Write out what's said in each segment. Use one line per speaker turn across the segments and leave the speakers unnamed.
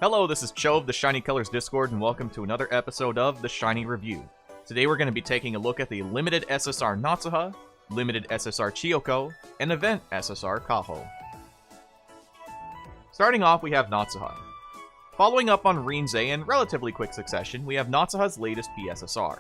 Hello, this is Cho of the Shiny Colors Discord, and welcome to another episode of the Shiny Review. Today we're going to be taking a look at the Limited SSR Natsuha, Limited SSR Chiyoko, and Event SSR Kaho. Starting off, we have Natsuha. Following up on Rinzai in relatively quick succession, we have Natsuha's latest P-SSR.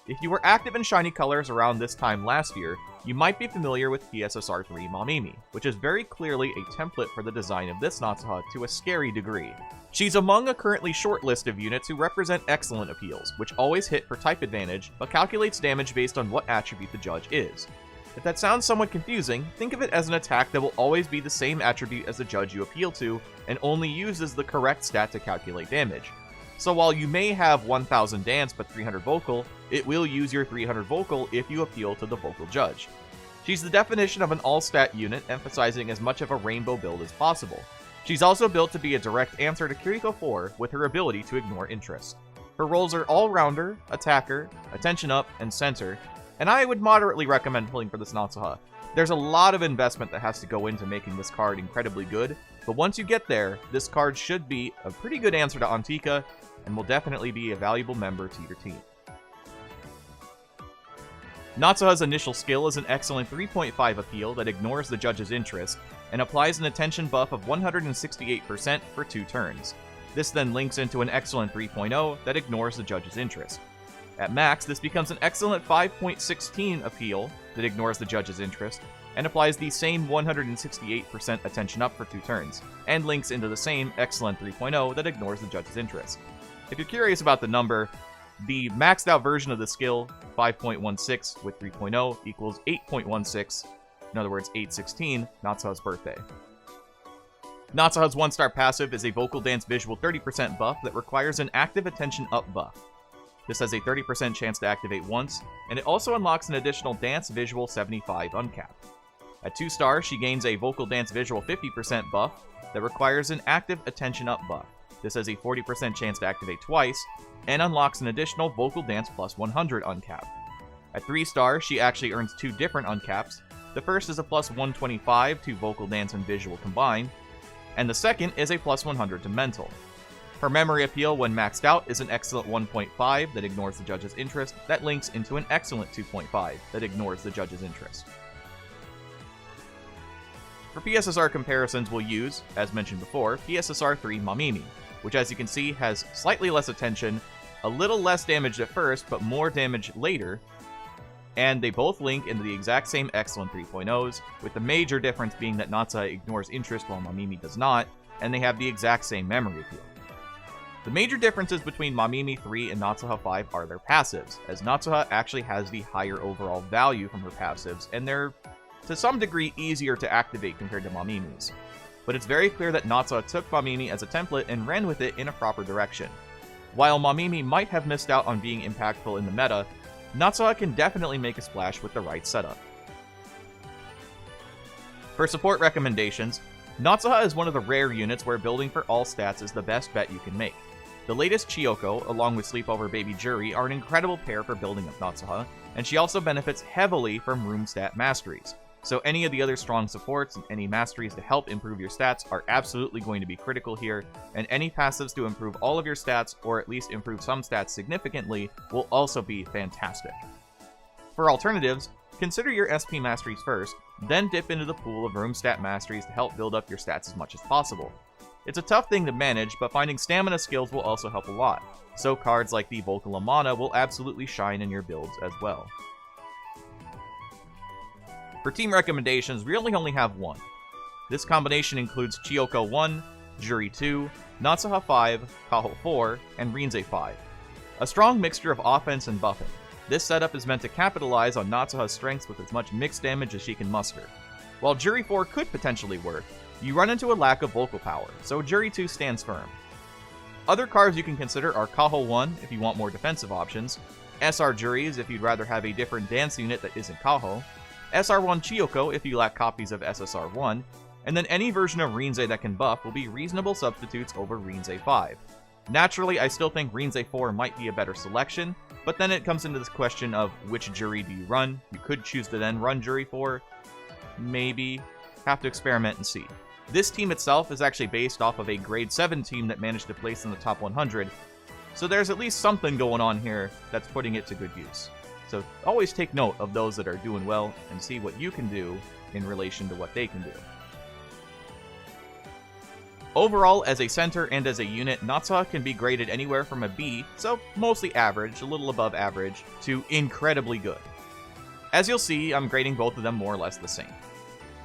If you were active in Shiny Colors around this time last year, you might be familiar with P-SSR5 Mamimi, which is very clearly a template for the design of this Natsuha to a scary degree. She's among a currently short list of units who represent excellent appeals, which always hit for type advantage, but calculates damage based on what attribute the judge is. If that sounds somewhat confusing, think of it as an attack that will always be the same attribute as the judge you appeal to, and only uses the correct stat to calculate damage. So while you may have 1000 dance but 300 vocal, it will use your 300 vocal if you appeal to the vocal judge. She's the definition of an all-stat unit, emphasizing as much of a rainbow build as possible. She's also built to be a direct answer to Kiriko 4 with her ability to ignore interest. Her roles are all-rounder, attacker, attention up, and center, and I would moderately recommend pulling for this Natsuha. There's a lot of investment that has to go into making this card incredibly good, but once you get there, this card should be a pretty good answer to Antika, and will definitely be a valuable member to your team. Natsuha's initial skill is an excellent 3.5 appeal that ignores the judge's interest, and applies an attention buff of 168% for 2 turns. This then links into an excellent 3.0 that ignores the judge's interest. At max, this becomes an excellent 5.16 appeal that ignores the judge's interest, and applies the same 168% attention up for 2 turns, and links into the same excellent 3.0 that ignores the judge's interest. If you're curious about the number, the maxed out version of the skill, 5.16 with 3.0 equals 8.16, in other words 816, Natsuha's birthday. Natsuha's 1-star passive is a Vocal Dance Visual 30% buff that requires an active attention up buff. This has a 30% chance to activate once, and it also unlocks an additional Dance Visual 75 uncapped. At 2 stars, she gains a Vocal Dance Visual 50% buff that requires an active attention up buff. This has a 40% chance to activate twice, and unlocks an additional Vocal Dance plus 100 uncapped. At 3 stars, she actually earns 2 different uncaps. The first is a plus 125 to Vocal Dance and Visual combined, and the second is a plus 100 to Mental. Her memory appeal when maxed out is an excellent 1.5 that ignores the judge's interest, that links into an excellent 2.5 that ignores the judge's interest. For P-SSR comparisons, we'll use, as mentioned before, P-SSR5 Mamimi, which as you can see has slightly less attention, a little less damage at first, but more damage later, and they both link into the exact same excellent 3.0s, with the major difference being that Natsuha ignores interest while Mamimi does not, and they have the exact same memory appeal. The major differences between Mamimi 3 and Natsuha 5 are their passives, as Natsuha actually has the higher overall value from her passives, and they're to some degree easier to activate compared to Mamimi's. But it's very clear that Natsuha took Mamimi as a template and ran with it in a proper direction. While Mamimi might have missed out on being impactful in the meta, Natsuha can definitely make a splash with the right setup. For support recommendations, Natsuha is one of the rare units where building for all stats is the best bet you can make. The latest Chiyoko, along with Sleepover Baby Juri, are an incredible pair for building up Natsuha, and she also benefits heavily from room stat masteries. So any of the other strong supports and any masteries to help improve your stats are absolutely going to be critical here, and any passives to improve all of your stats, or at least improve some stats significantly, will also be fantastic. For alternatives, consider your SP masteries first, then dip into the pool of room stat masteries to help build up your stats as much as possible. It's a tough thing to manage, but finding stamina skills will also help a lot, so cards like the Vocal Amana will absolutely shine in your builds as well. For team recommendations, we really only have one. This combination includes Chiyoko 1, Juri 2, Natsuha 5, Kaho 4, and Rinzai 5. A strong mixture of offense and buffing. This setup is meant to capitalize on Natsuha's strengths with as much mixed damage as she can muster. While Juri 4 could potentially work, you run into a lack of vocal power, so Juri 2 stands firm. Other cards you can consider are Kaho 1 if you want more defensive options, SR Juris if you'd rather have a different dance unit that isn't Kaho, SR1 Chiyoko if you lack copies of SSR1, and then any version of Rinzai that can buff will be reasonable substitutes over Rinzai 5. Naturally, I still think Rinzai 4 might be a better selection, but then it comes into this question of which Juri do you run. You could choose to then run Juri 4, maybe. Have to experiment and see. This team itself is actually based off of a grade 7 team that managed to place in the top 100, so there's at least something going on here that's putting it to good use. So always take note of those that are doing well and see what you can do in relation to what they can do. Overall, as a center and as a unit, Natsuha can be graded anywhere from a B, so mostly average, a little above average, to incredibly good. As you'll see, I'm grading both of them more or less the same.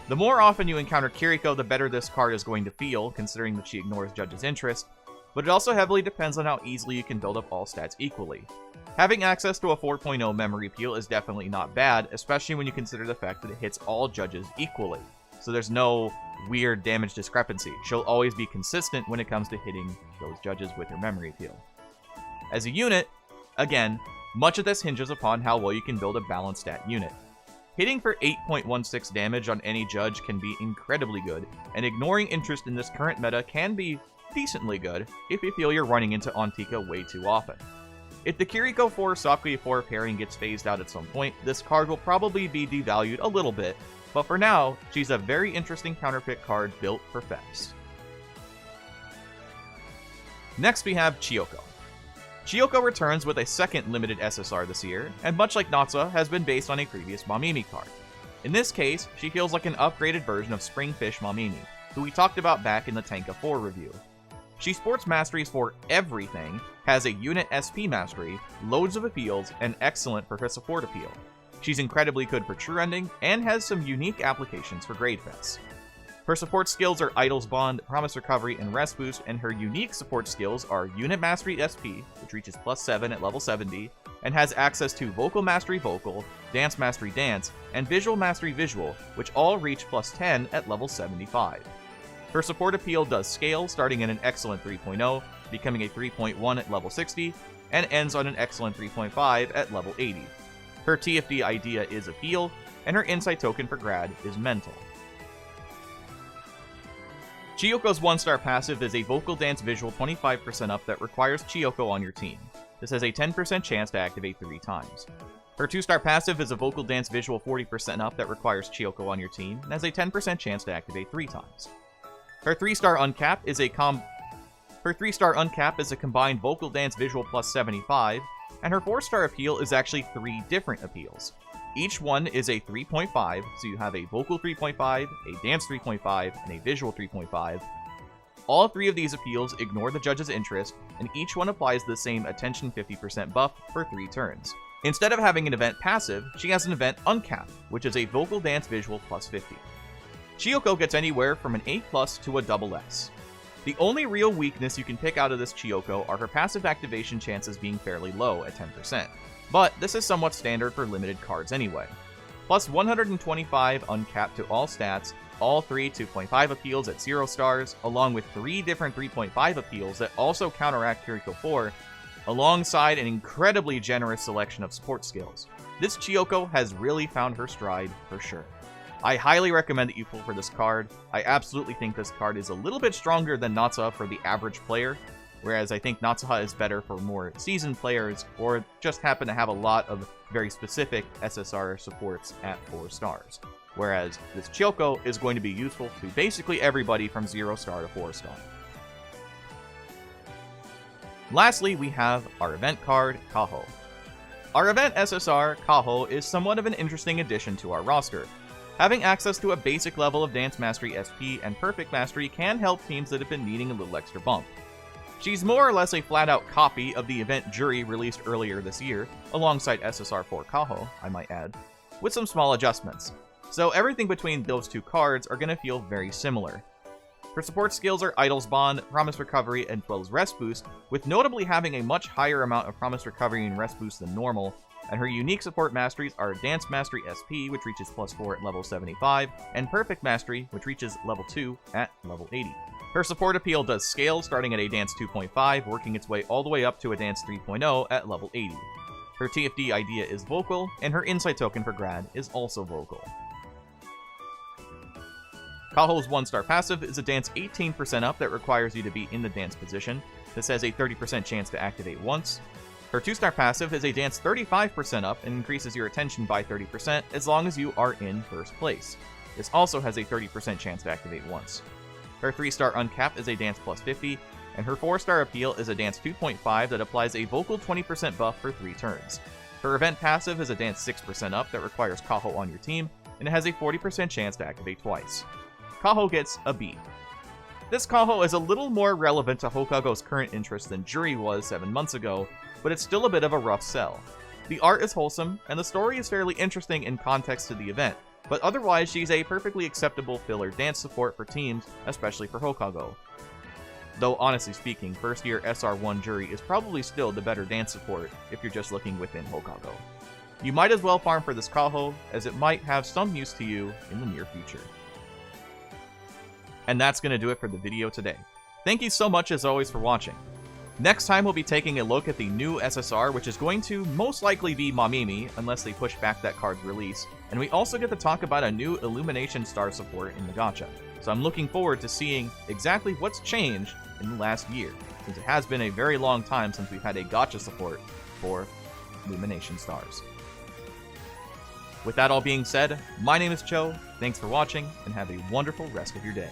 The more often you encounter Kiriko, the better this card is going to feel, considering that she ignores judges' interest, but it also heavily depends on how easily you can build up all stats equally. Having access to a 4.0 memory peel is definitely not bad, especially when you consider the fact that it hits all judges equally, so there's no weird damage discrepancy. She'll always be consistent when it comes to hitting those judges with her memory peel. As a unit, again, much of this hinges upon how well you can build a balanced stat unit. Hitting for 8.16 damage on any judge can be incredibly good, and ignoring interest in this current meta can be decently good if you feel you're running into Antika way too often. If the Kiriko 4 Sakuya 4 pairing gets phased out at some point, this card will probably be devalued a little bit, but for now, she's a very interesting counterpick card built for Feps. Next we have Chiyoko. Chiyoko returns with a second limited SSR this year, and much like Natsuha, has been based on a previous Mamimi card. In this case, she feels like an upgraded version of Springfish Mamimi, who we talked about back in the Tanka 4 review. She sports masteries for everything, has a unit SP mastery, loads of appeals, and excellent for her support appeal. She's incredibly good for True Ending, and has some unique applications for Grade Fence. Her support skills are Idol's Bond, Promise Recovery, and Rest Boost, and her unique support skills are Unit Mastery SP, which reaches +7 at level 70, and has access to Vocal Mastery Vocal, Dance Mastery Dance, and Visual Mastery Visual, which all reach +10 at level 75. Her support appeal does scale, starting at an excellent 3.0, becoming a 3.1 at level 60, and ends on an excellent 3.5 at level 80. Her TFD idea is appeal, and her insight token for grad is mental. Chiyoko's 1-star passive is a Vocal Dance Visual 25% up that requires Chiyoko on your team. This has a 10% chance to activate 3 times. Her 2-star passive is a Vocal Dance Visual 40% up that requires Chiyoko on your team, and has a 10% chance to activate 3 times. Her 3-star uncap is a combined Vocal Dance Visual +75, and her 4-star appeal is actually 3 different appeals. Each one is a 3.5, so you have a Vocal 3.5, a Dance 3.5, and a Visual 3.5. All 3 of these appeals ignore the judge's interest, and each one applies the same Attention 50% buff for 3 turns. Instead of having an event passive, she has an event uncap, which is a Vocal Dance Visual +50. Chiyoko gets anywhere from an A+ to a SS. The only real weakness you can pick out of this Chiyoko are her passive activation chances being fairly low at 10%, but this is somewhat standard for limited cards anyway. Plus 125 uncapped to all stats, all 3 2.5 appeals at 0 stars, along with 3 different 3.5 appeals that also counteract Kiriko 4, alongside an incredibly generous selection of support skills. This Chiyoko has really found her stride for sure. I highly recommend that you pull for this card. I absolutely think this card is a little bit stronger than Natsuha for the average player, whereas I think Natsuha is better for more seasoned players, or just happen to have a lot of very specific SSR supports at 4 stars. Whereas this Chiyoko is going to be useful to basically everybody from 0 star to 4 star. Lastly, we have our event card, Kaho. Our event SSR, Kaho, is somewhat of an interesting addition to our roster. Having access to a basic level of Dance Mastery SP and Perfect Mastery can help teams that have been needing a little extra bump. She's more or less a flat-out copy of the event Jury released earlier this year, alongside SSR4 Kaho, I might add, with some small adjustments. So everything between those 2 cards are going to feel very similar. Her support skills are Idol's Bond, Promise Recovery, and as well as Rest Boost, with notably having a much higher amount of Promise Recovery and Rest Boost than normal, and her unique support masteries are Dance Mastery SP, which reaches +4 at level 75, and Perfect Mastery, which reaches level 2 at level 80. Her support appeal does scale, starting at a Dance 2.5, working its way all the way up to a Dance 3.0 at level 80. Her TFD idea is Vocal, and her Insight token for Grad is also Vocal. Kaho's 1-star passive is a Dance 18% up that requires you to be in the dance position. This has a 30% chance to activate once. Her 2-star passive is a Dance 35% up and increases your attention by 30% as long as you are in first place. This also has a 30% chance to activate once. Her 3-star Uncapped is a dance plus 50, and her 4-star Appeal is a dance 2.5 that applies a vocal 20% buff for 3 turns. Her event passive is a dance 6% up that requires Kaho on your team, and it has a 40% chance to activate twice. Kaho gets a B. This Kaho is a little more relevant to Hokago's current interest than Juri was 7 months ago, but it's still a bit of a rough sell. The art is wholesome, and the story is fairly interesting in context to the event, but otherwise she's a perfectly acceptable filler dance support for teams, especially for Hokago. Though honestly speaking, first year SR1 Juri is probably still the better dance support if you're just looking within Hokago. You might as well farm for this Kaho, as it might have some use to you in the near future. And that's going to do it for the video today. Thank you so much as always for watching. Next time we'll be taking a look at the new SSR, which is going to most likely be Mamimi, unless they push back that card's release, and we also get to talk about a new Illumination Star support in the gacha. So I'm looking forward to seeing exactly what's changed in the last year, since it has been a very long time since we've had a gacha support for Illumination Stars. With that all being said, my name is Cho, thanks for watching, and have a wonderful rest of your day.